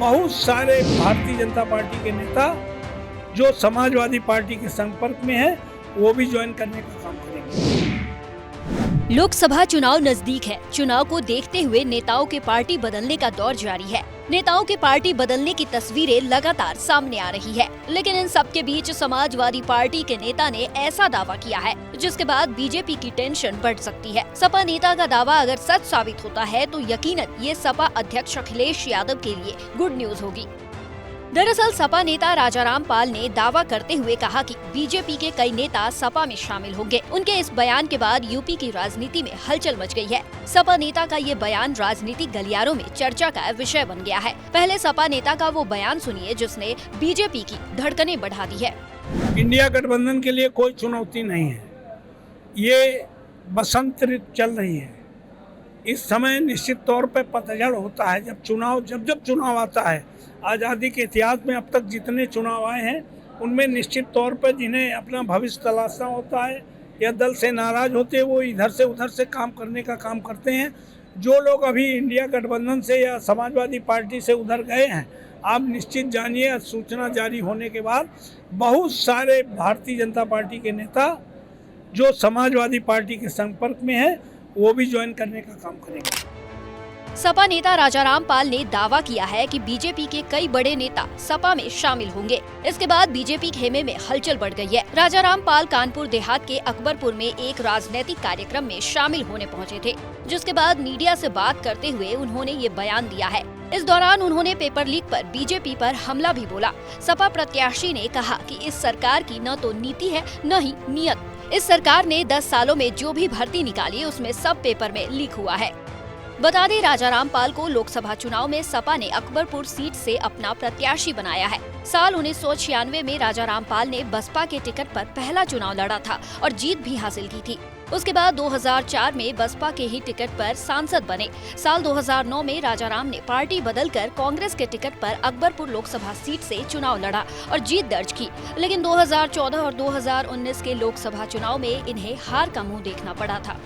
बहुत सारे भारतीय जनता पार्टी के नेता जो समाजवादी पार्टी के संपर्क में हैं, वो भी ज्वाइन करने का काम करेंगे। लोकसभा चुनाव नजदीक है। चुनाव को देखते हुए नेताओं के पार्टी बदलने का दौर जारी है। नेताओं के पार्टी बदलने की तस्वीरें लगातार सामने आ रही है, लेकिन इन सब के बीच समाजवादी पार्टी के नेता ने ऐसा दावा किया है जिसके बाद बीजेपी की टेंशन बढ़ सकती है। सपा नेता का दावा अगर सच साबित होता है तो यकीनन ये सपा अध्यक्ष अखिलेश यादव के लिए गुड न्यूज होगी। दरअसल सपा नेता राजाराम पाल ने दावा करते हुए कहा कि बीजेपी के कई नेता सपा में शामिल होंगे। उनके इस बयान के बाद यूपी की राजनीति में हलचल मच गई है। सपा नेता का ये बयान राजनीतिक गलियारों में चर्चा का विषय बन गया है। पहले सपा नेता का वो बयान सुनिए जिसने बीजेपी की धड़कनें बढ़ा दी है। इंडिया गठबंधन के लिए कोई चुनौती नहीं है। ये बसंत ऋतु चल रही है। इस समय निश्चित तौर पर पतझड़ होता है। जब चुनाव आता है, आज़ादी के इतिहास में अब तक जितने चुनाव आए हैं उनमें निश्चित तौर पर जिन्हें अपना भविष्य तलाशना होता है या दल से नाराज होते हैं, वो इधर से उधर से काम करने का काम करते हैं। जो लोग अभी इंडिया गठबंधन से या समाजवादी पार्टी से उधर गए हैं, आप निश्चित जानिए सूचना जारी होने के बाद बहुत सारे भारतीय जनता पार्टी के नेता जो समाजवादी पार्टी के संपर्क में हैं, वो भी ज्वाइन करने का काम करेंगे। सपा नेता राजाराम पाल ने दावा किया है कि बीजेपी के कई बड़े नेता सपा में शामिल होंगे। इसके बाद बीजेपी खेमे में हलचल बढ़ गई है। राजाराम पाल कानपुर देहात के अकबरपुर में एक राजनीतिक कार्यक्रम में शामिल होने पहुंचे थे, जिसके बाद मीडिया से बात करते हुए उन्होंने ये बयान दिया है। इस दौरान उन्होंने पेपर लीक पर बीजेपी पर हमला भी बोला। सपा प्रत्याशी ने कहा कि इस सरकार की न तो नीति है न ही नियत। इस सरकार ने 10 सालों में जो भी भर्ती निकाली उसमें सब पेपर में लीक हुआ है। बता दें, राजाराम पाल को लोकसभा चुनाव में सपा ने अकबरपुर सीट से अपना प्रत्याशी बनाया है। साल 1996 में राजाराम पाल ने बसपा के टिकट पर पहला चुनाव लड़ा था और जीत भी हासिल की थी। उसके बाद 2004 में बसपा के ही टिकट पर सांसद बने। साल 2009 में राजाराम ने पार्टी बदलकर कांग्रेस के टिकट पर अकबरपुर लोकसभा सीट से चुनाव लड़ा और जीत दर्ज की, लेकिन 2014 और 2019 के लोकसभा चुनाव में इन्हें हार का मुंह देखना पड़ा था।